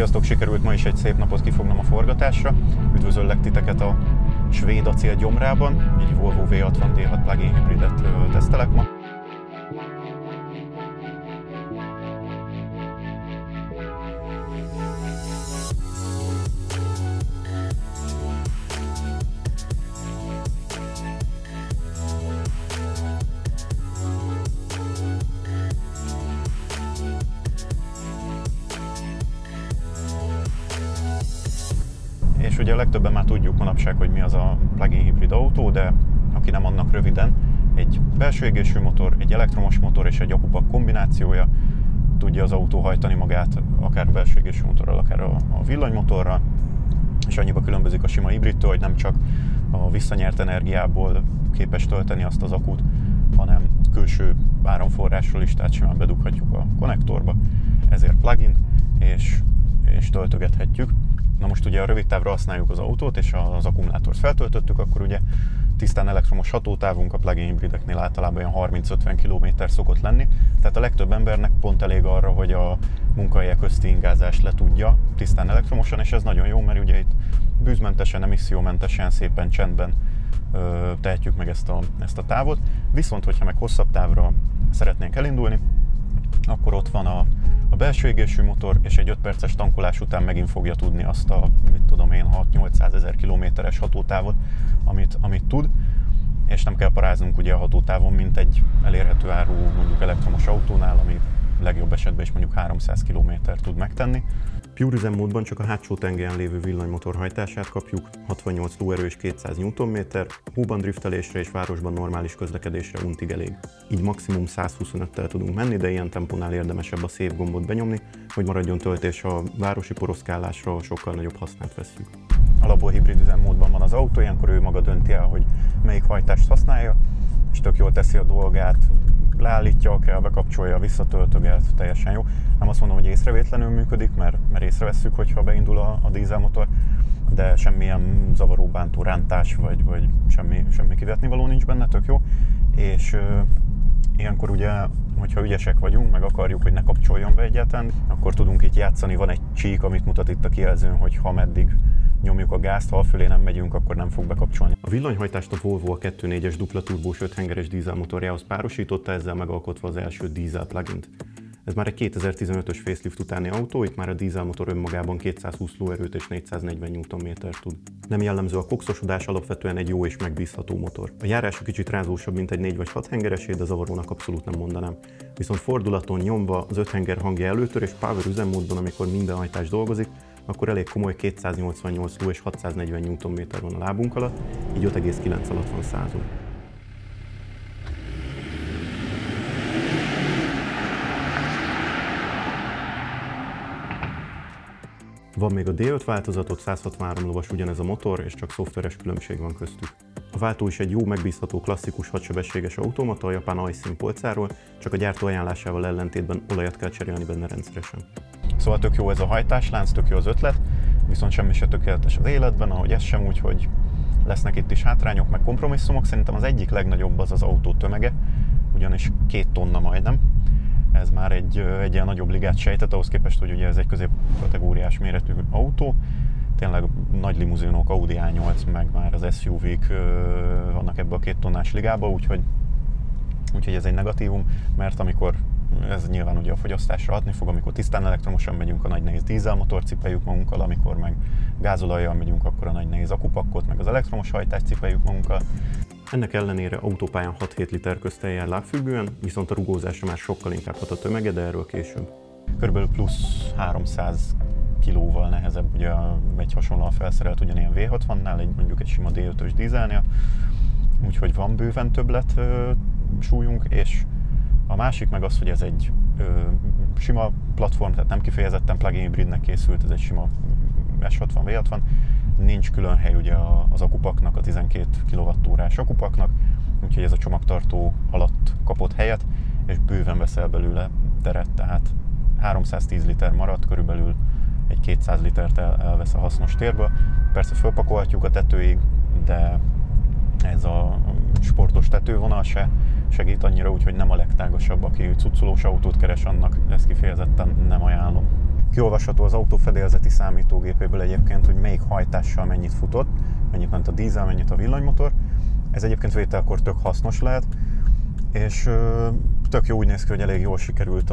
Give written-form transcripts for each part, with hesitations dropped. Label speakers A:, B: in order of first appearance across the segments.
A: Sziasztok, sikerült ma is egy szép napot kifognom a forgatásra. Üdvözöllek titeket a svéd acél gyomrában. Egy Volvo V60 D6 plug-in hibridet tesztelek ma. És ugye a legtöbben már tudjuk manapság, hogy mi az a plug-in hibrid autó, de aki nem, annak röviden, egy belső égésű motor, egy elektromos motor és egy akupak kombinációja tudja az autó hajtani magát, akár a belső égésű motorral, akár a villanymotorral, és annyiba különbözik a sima hibridtől, hogy nem csak a visszanyert energiából képes tölteni azt az akut, hanem külső áramforrásról is, tehát simán bedughatjuk a konnektorba, ezért plug-in, és töltögethetjük. Na most ugye a rövid távra használjuk az autót, és az akkumulátort feltöltöttük, akkor ugye tisztán elektromos hatótávunk a plug-in hibrideknél általában olyan 30-50 km szokott lenni, tehát a legtöbb embernek pont elég arra, hogy a munkahelye közti ingázást le tudja tisztán elektromosan, és ez nagyon jó, mert ugye itt bűzmentesen, emissziómentesen, szépen csendben tehetjük meg ezt a távot. Viszont, hogyha meg hosszabb távra szeretnénk elindulni, akkor ott van a belső égésű motor, és egy 5 perces tankolás után megint fogja tudni azt a, mit tudom én, 6-800 ezer kilométeres hatótávot, amit tud, és nem kell paráznunk ugye a hatótávon, mint egy elérhető áru mondjuk elektromos autónál, ami legjobb esetben is mondjuk 300 km tud megtenni. Pure üzemmódban csak a hátsó tengelyen lévő villanymotor hajtását kapjuk, 68 lóerő és 200 Nm, hóban driftelésre és városban normális közlekedésre untig elég. Így maximum 125-tel tudunk menni, de ilyen tempónál érdemesebb a save gombot benyomni, hogy maradjon töltés a városi poroszkálásra, sokkal nagyobb hasznát vesszük. Alapból hibrid üzemmódban van az autó, ilyenkor ő maga dönti el, hogy melyik hajtást használja, és tök jól teszi a dolgát, leállítja, kell, bekapcsolja, visszatöltöget, teljesen jó. Nem azt mondom, hogy észrevétlenül működik, mert észrevesszük, hogyha beindul a dízelmotor, de semmilyen zavaró, bántó rántás, vagy semmi kivetnivaló nincs benne, tök jó. És ilyenkor ugye, hogyha ügyesek vagyunk, meg akarjuk, hogy ne kapcsoljon be egyáltalán, akkor tudunk itt játszani, van egy csík, amit mutat itt a kijelzőn, hogy ha meddig nyomjuk a gázt, ha afölé nem megyünk, akkor nem fog bekapcsolni. A villanyhajtást a Volvo a 2.4-es dupla turbós 5 hengeres dízelmotorjához párosította, ezzel megalkotva az első dízel plugint. Ez már egy 2015-ös facelift utáni autó, itt már a dízelmotor önmagában 220 lóerőt és 440 Nm tud. Nem jellemző a kokszosodás, alapvetően egy jó és megbízható motor. A járása kicsit rázósabb, mint egy 4 vagy 6 hengeresé, de zavarónak abszolút nem mondanám. Viszont fordulaton nyomva az 5 henger hangja előtör, és power üzemmódban, amikor minden hajtás dolgozik, akkor elég komoly 288 ló és 640 Nm van a lábunk alatt, így 5,9 alatt van százon. Van még a D5 változatot, 163 lovas ugyanez a motor, és csak szoftveres különbség van köztük. A váltó is egy jó, megbízható, klasszikus 6-sebességes automata a japán iSIM polcáról, csak a gyártó ajánlásával ellentétben olajat kell cserélni benne rendszeresen. Szóval tök jó ez a hajtáslánc, tök jó az ötlet, viszont semmi se tökéletes az életben, ahogy ez sem, úgyhogy lesznek itt is hátrányok, meg kompromisszumok. Szerintem az egyik legnagyobb az autó tömege, ugyanis 2 tonna majdnem. Ez már egy ilyen nagyobb ligát sejtett, ahhoz képest, hogy ugye ez egy középkategóriás méretű autó. Tényleg nagy limuzinok, Audi A8, meg már az SUV-k vannak ebbe a 2 tonnás ligába, úgyhogy ez egy negatívum, mert amikor ez nyilván ugye a fogyasztásra hatni fog, amikor tisztán elektromosan megyünk, a nagy nehéz dízelmotort cipeljük magunkkal, amikor meg gázolajjal megyünk, akkor a nagy nehéz akupakkot, meg az elektromos hajtást cipeljük magunkkal. Ennek ellenére autópályán 6-7 liter közteljel lábfüggően, viszont a rugózásra már sokkal inkább hat a tömege, de erről később. Körülbelül plusz 300 kilóval nehezebb, ugye egy hasonlóan felszerelt ugyanilyen V60-nál, mondjuk egy sima D5-ös dízelnél, úgyhogy van bőven többlet súlyunk, és a másik meg az, hogy ez egy sima platform, tehát nem kifejezetten plug-in hibridnek készült, ez egy sima S60, V60, nincs külön hely ugye az akupaknak, a 12 kWh-s akupaknak, úgyhogy ez a csomagtartó alatt kapott helyet, és bőven veszel belőle teret, tehát 310 liter maradt, körülbelül egy 200 litert elvesz a hasznos térből. Persze fölpakolhatjuk a tetőig, de ez a sportos tetővonal se segít annyira, úgyhogy nem a legtágasabb, aki cuccolós autót keres, annak ezt kifejezetten nem ajánlom. Kiolvasható az autó fedélzeti számítógépéből egyébként, hogy melyik hajtással mennyit futott, mennyit ment a dízel, mennyit a villanymotor. Ez egyébként vételkor tök hasznos lehet, és tök jó, úgy néz ki, hogy elég jól sikerült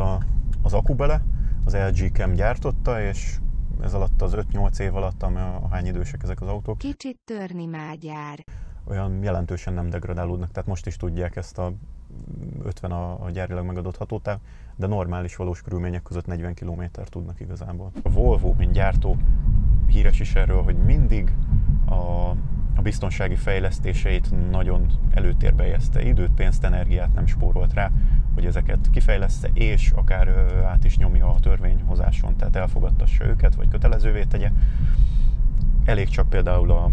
A: az akku bele. Az LG Chem gyártotta, és ez alatt az 5-8 év alatt, ahány idősek ezek az autók.
B: Kicsit törni mágyár.
A: Olyan jelentősen nem degradálódnak, tehát most is tudják ezt a 50 a gyárilag megadott hatótáv, de normális valós körülmények között 40 km tudnak igazából. A Volvo, mint gyártó, híres is erről, hogy mindig a biztonsági fejlesztéseit nagyon előtérbe helyezte, időt, pénzt, energiát nem spórolt rá, hogy ezeket kifejleszte, és akár át is nyomja a törvényhozáson, tehát elfogadtassa őket, vagy kötelezővé tegye. Elég csak például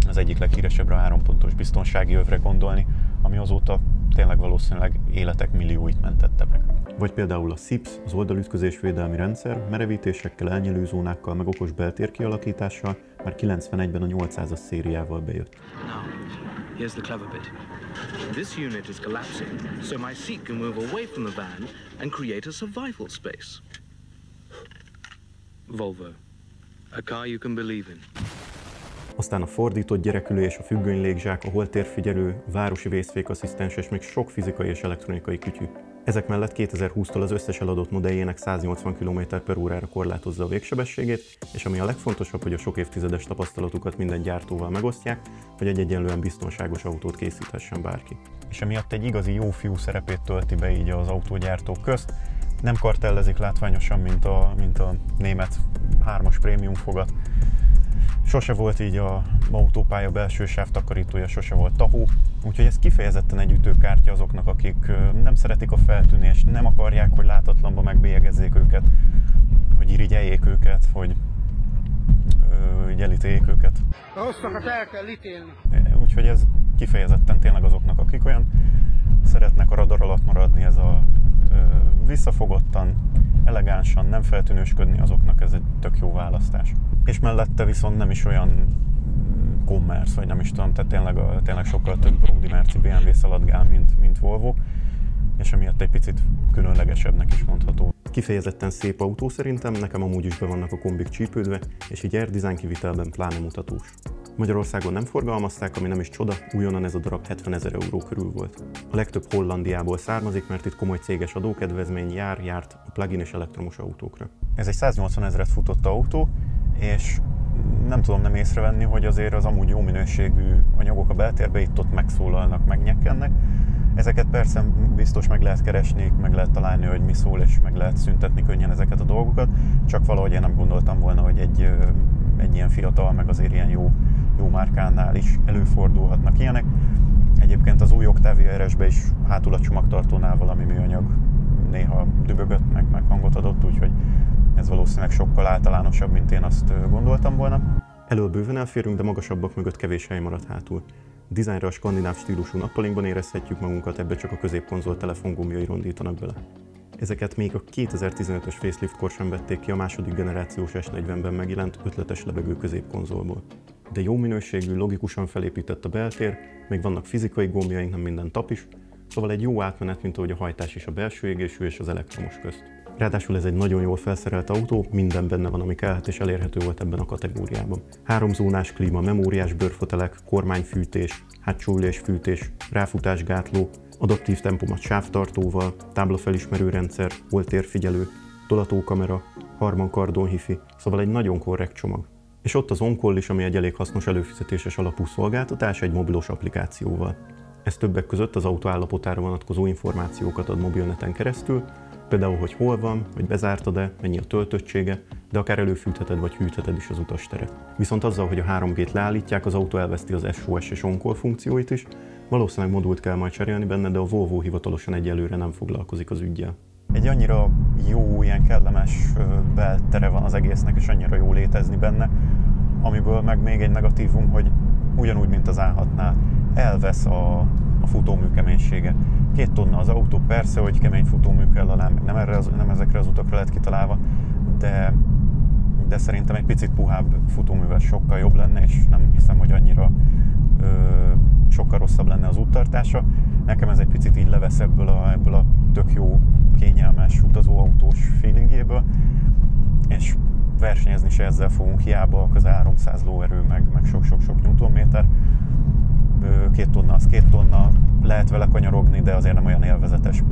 A: az egyik leghíresebbre a 3 pontos biztonsági övre gondolni, ami azóta tényleg valószínűleg életek millióit mentette meg. Vagy például a SIPS, az oldalütközésvédelmi rendszer, merevítésekkel, elnyelőzónákkal, meg okos beltér kialakítással már 91-ben a 800-as szériával bejött.
C: Now, here's the clever bit. This unit is collapsing, so my seat can move away from the van and create a survival space. Volvo. A car you can believe in.
A: Aztán a fordított gyerekülés, a függöny légzsák, a holtérfigyelő, városi vészfékasszisztens és még sok fizikai és elektronikai kütyű. Ezek mellett 2020-tól az összes eladott modelljének 180 km/órára korlátozza a végsebességét, és ami a legfontosabb, hogy a sok évtizedes tapasztalatukat minden gyártóval megosztják, hogy egy egyenlően biztonságos autót készíthessen bárki. És emiatt egy igazi jó fiú szerepét tölti be így az autógyártók közt. Nem kartellezik látványosan, mint a német 3-as prémium fogat. Sose volt így az autópálya belső sávtakarítója, sose volt tahó, úgyhogy ez kifejezetten egy ütőkártya azoknak, akik nem szeretik a feltűnést, nem akarják, hogy látatlanba megbélyegezzék őket, hogy irigyeljék őket, hogy elítéljék őket.
D: A rosszakat el kell ítélni.
A: Úgyhogy ez kifejezetten tényleg azoknak, akik olyan szeretnek a radar alatt maradni, ez a visszafogottan, elegánsan, nem feltűnősködni, azoknak ez egy tök jó választás. És mellette viszont nem is olyan commerce, vagy nem is tudom, tehát tényleg sokkal több Audi, Merci, BMW szaladgál, mint Volvo, és emiatt egy picit különlegesebbnek is mondható. Kifejezetten szép autó szerintem, nekem amúgy is be vannak a kombik csípődve, és így R-design kivitelben pláne mutatós. Magyarországon nem forgalmazták, ami nem is csoda, újonnan ez a darab 70 000 euró körül volt. A legtöbb Hollandiából származik, mert itt komoly céges adókedvezmény járt a plug-in és elektromos autókra. Ez egy 180 000-et futott autó, és nem tudom nem észrevenni, hogy azért az amúgy jó minőségű anyagok a beltérbe itt-ott megszólalnak, megnyekkennek. Ezeket persze biztos meg lehet keresni, meg lehet találni, hogy mi szól, és meg lehet szüntetni könnyen ezeket a dolgokat, csak valahogy én nem gondoltam volna, hogy egy ilyen fiatal, meg azért ilyen jó márkánál is előfordulhatnak ilyenek. Egyébként az új Octavia RS-be is hátul a csomagtartónál valami műanyag néha dübögött, meg hangot adott, úgyhogy ez valószínűleg sokkal általánosabb, mint én azt gondoltam volna. Elől bőven elférünk, de magasabbak mögött kevés hely maradt hátul. Dizájnra a skandináv stílusú nappalinkban érezhetjük magunkat, ebbe csak a középkonzol telefongombjai rondítanak bele. Ezeket még a 2015-ös faceliftkor sem vették ki a második generációs S40-ben megjelent ötletes lebegő középkonzolból. De jó minőségű, logikusan felépített a beltér, még vannak fizikai gombjaink, nem minden tap is, szóval egy jó átmenet, mint ahogy a hajtás is a belső égésű és az elektromos közt. Ráadásul ez egy nagyon jól felszerelt autó, minden benne van, ami kellhet és elérhető volt ebben a kategóriában. 3 zónás klíma, memóriás bőrfotelek, kormányfűtés, hátsó ülésfűtés, ráfutásgátló, adaptív tempomat sávtartóval, táblafelismerő rendszer, holtérfigyelő, tolatókamera, Harman Kardon hifi, szóval egy nagyon korrekt csomag. És ott az OnCall is, ami egy elég hasznos előfizetéses alapú szolgáltatás egy mobilos applikációval. Ez többek között az autó állapotára vonatkozó információkat ad mobilneten keresztül, például, hogy hol van, hogy bezártad-e, mennyi a töltöttsége, de akár előfűtheted vagy hűtheted is az utasteret. Viszont azzal, hogy a 3G-t leállítják, az autó elveszti az SOS és OnCall funkcióit is, valószínűleg modult kell majd cserélni benne, de a Volvo hivatalosan egyelőre nem foglalkozik az üggyel. Egy annyira jó, ilyen kellemes beltere van az egésznek, és annyira jó létezni benne, amiből meg még egy negatívum, hogy ugyanúgy, mint az A6-nál, elvesz a futómű keménysége. 2 tonna az autó, persze, hogy kemény futómű kell alá, meg nem ezekre az utakra lett kitalálva, de szerintem egy picit puhább futóművel sokkal jobb lenne, és nem hiszem, hogy annyira sokkal rosszabb lenne az úttartása. Nekem ez egy picit így levesz ebből a tök jó, kényelmes utazóautós feelingjéből. és versenyezni se ezzel fogunk, hiába az 300 lóerő, meg sok-sok-sok newtonméter. 2 tonna az 2 tonna, lehet vele kanyarogni, de azért nem olyan élvezetes.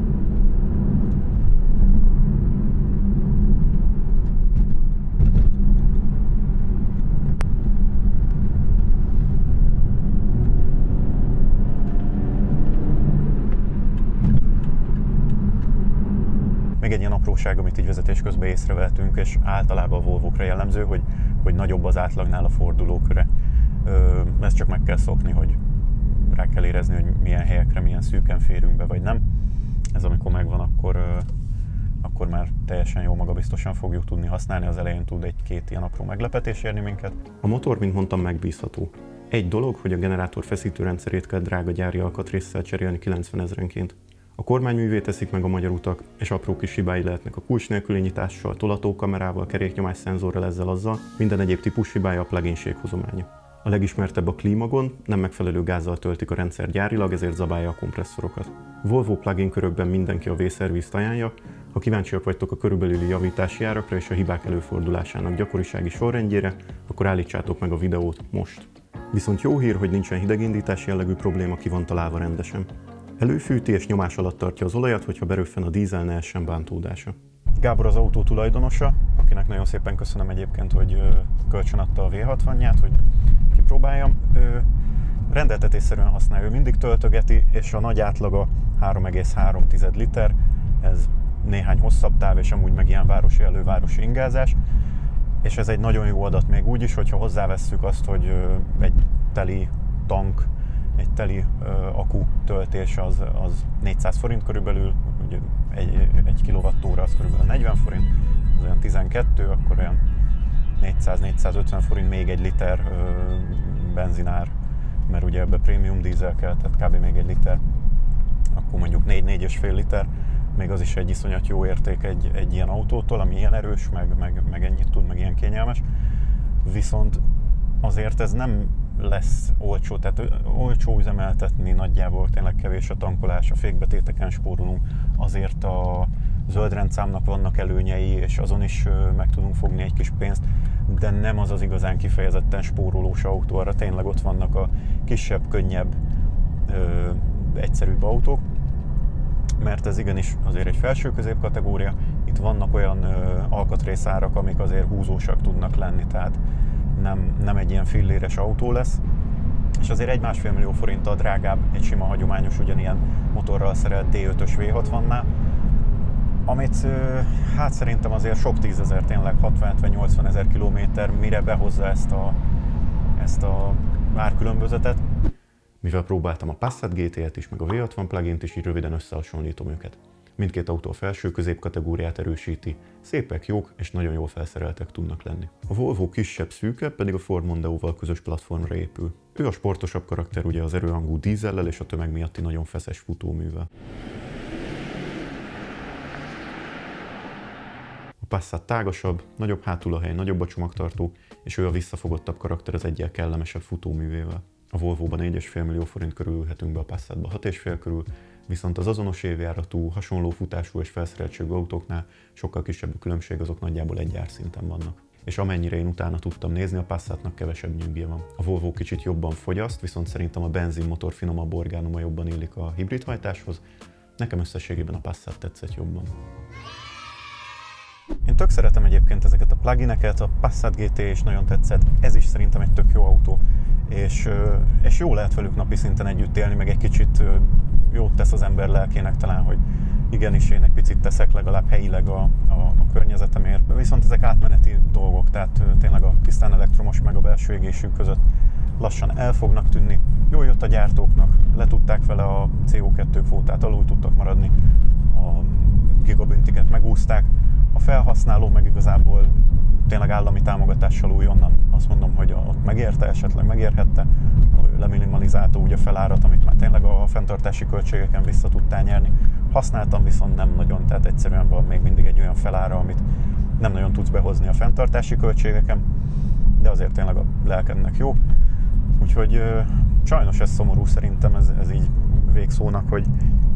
A: Még egy ilyen apróság, amit így vezetés közben észrevehetünk, és általában a Volvókra jellemző, hogy nagyobb az átlagnál a fordulóköre. Ezt csak meg kell szokni, hogy rá kell érezni, hogy milyen helyekre, milyen szűken férünk be, vagy nem. Ez amikor megvan, akkor már teljesen jó magabiztosan fogjuk tudni használni. Az elején tud egy-két ilyen apró meglepetés érni minket. A motor, mint mondtam, megbízható. Egy dolog, hogy a generátor feszítőrendszerét kell drága gyári alkatrésszel cserélni 90 000-enként. A kormányművé teszik meg a magyar utak, és apró kis hibái lehetnek a kulcs nélküli nyitással, tolatókamerával, keréknyomás szenzorral, ezzel-azzal, minden egyéb típus hibája a pluginség hozománya. A legismertebb a klímagond, nem megfelelő gázzal töltik a rendszer gyárilag, ezért zabálja a kompresszorokat. Volvo plugin körökben mindenki a V-szervizt ajánlja, ha kíváncsiak vagytok a körülbelüli javítási árakra és a hibák előfordulásának gyakorisági sorrendjére, akkor állítsátok meg a videót most. Viszont jó hír, hogy nincsen hidegindítás jellegű probléma, ki van találva rendesen. Előfűti és nyomás alatt tartja az olajat, hogyha beröffen a dízel, ne essen bántódása. Gábor az autó tulajdonosa, akinek nagyon szépen köszönöm egyébként, hogy kölcsönadta a V60-ját, hogy kipróbáljam. Rendeltetésszerűen használja, ő mindig töltögeti, és a nagy átlaga 3,3 liter, ez néhány hosszabb táv, és amúgy meg ilyen városi elővárosi ingázás. És ez egy nagyon jó adat még úgy is, hogyha hozzávesszük azt, hogy egy teli tank, egy teli akku töltés az 400 forint körülbelül, ugye egy kilowattóra az körülbelül 40 forint, az olyan 12, akkor olyan 400-450 forint még egy liter benzinár, mert ugye ebbe prémium dízel kell, tehát kb. Még egy liter, akkor mondjuk 4-4,5 liter, még az is egy iszonyat jó érték egy ilyen autótól, ami ilyen erős, meg ennyit tud, meg ilyen kényelmes. Viszont azért ez nem lesz olcsó, tehát olcsó üzemeltetni, nagyjából tényleg kevés a tankolás, a fékbetéteken spórolunk, azért a zöldrendszámnak vannak előnyei, és azon is meg tudunk fogni egy kis pénzt, de nem az az igazán kifejezetten spórolós autó, arra tényleg ott vannak a kisebb, könnyebb, egyszerűbb autók, mert ez igenis azért egy felső középkategória, itt vannak olyan alkatrészárak, amik azért húzósak tudnak lenni, tehát nem egy ilyen filléres autó lesz, és azért 1,5 millió forinttal drágább egy sima hagyományos ugyanilyen motorral szerelt D5-ös V60-nál, amit hát szerintem azért sok tízezer, tényleg 60-80 ezer kilométer, mire behozza ezt a árkülönbözetet. Mivel próbáltam a Passat GT-et is, meg a V60 plugint is, így röviden összehasonlítom őket. Mindkét autó a felső középkategóriát erősíti, szépek, jók és nagyon jól felszereltek tudnak lenni. A Volvo kisebb, szűkebb, pedig a Ford Mondeo-val közös platformra épül. Ő a sportosabb karakter, ugye az erőhangú dízellel és a tömeg miatti nagyon feszes futóművel. A Passat tágasabb, nagyobb hátulahely, nagyobb a csomagtartó, és ő a visszafogottabb karakter az egyel kellemesebb futóművével. A Volvo-ban 4,5 millió forint körül ülhetünk be, a Passatba 6,5 körül, viszont az azonos évjáratú, hasonló futású és felszereltségű autóknál sokkal kisebb a különbség, azok nagyjából egy árszinten vannak. És amennyire én utána tudtam nézni, a Passatnak kevesebb nyüggje van. A Volvo kicsit jobban fogyaszt, viszont szerintem a benzinmotor finomabb orgánuma jobban illik a hibridhajtáshoz. Nekem összességében a Passat tetszett jobban. Én tök szeretem egyébként ezeket a plugineket, a Passat GT is nagyon tetszett, ez is szerintem egy tök jó autó, és jó lehet velük napi szinten együtt élni, meg egy kicsit jót tesz az ember lelkének talán, hogy igenis én egy picit teszek legalább helyileg a környezetemért, viszont ezek átmeneti dolgok, tehát tényleg a tisztán elektromos meg a belső égésű között lassan el fognak tűnni. Jól jött a gyártóknak, le tudták vele a CO2 kvótát, alul tudtak maradni, a gigabüntiket megúszták, a felhasználó meg igazából tényleg állami támogatással újonnan azt mondom, hogy ott megérte, esetleg megérhette, leminimalizálta úgy a felárat, amit már tényleg a fenntartási költségeken vissza tudtál nyerni. Használtam viszont nem nagyon, tehát egyszerűen van még mindig egy olyan felára, amit nem nagyon tudsz behozni a fenntartási költségeken, de azért tényleg a lelkednek jó. Úgyhogy sajnos ez szomorú, szerintem ez így végszónak, hogy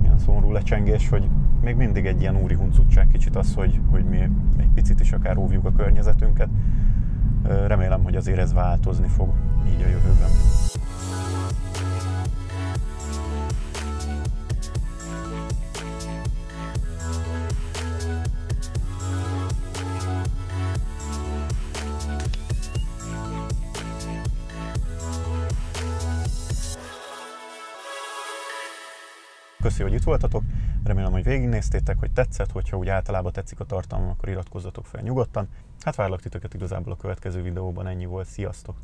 A: ilyen szomorú lecsengés, hogy még mindig egy ilyen úri huncutság kicsit az, hogy mi egy picit is akár óvjuk a környezetünket. Remélem, hogy azért ez változni fog így a jövőben. Köszi, hogy itt voltatok, remélem, hogy végignéztétek, hogy tetszett, hogyha úgy általában tetszik a tartalmam, akkor iratkozzatok fel nyugodtan. Hát várlak titeket igazából a következő videóban, ennyi volt, sziasztok!